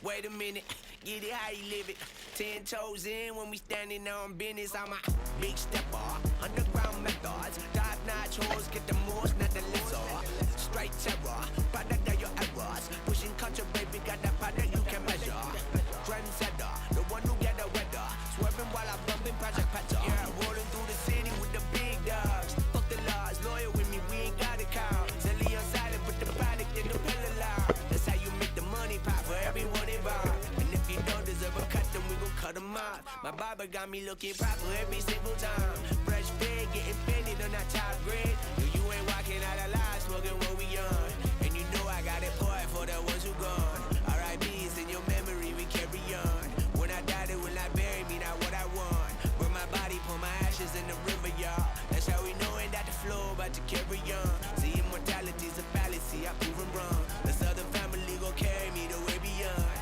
Wait a minute, get it how you live it. 10 toes in when we standing on business. I'm a big stepper, underground methods. Top-notch hoes, get the most, not the lizard. Straight terror, product of your errors. Pushing culture, baby, got that product you can measure. Trendsetter, the one who get the weather. Swerving while I'm bumping Project Petter. Yeah, rolling through the city with the big dogs. Fuck the laws, loyal with me, we ain't got a cow. Zelly on silent, put the product in the pillar loud. That's how you make the money pop for everyone involved. And if you don't deserve a cut, then we gon' cut them off. My barber got me looking proper every single time. Fresh fade, getting fitted on that top grade. You ain't walking out of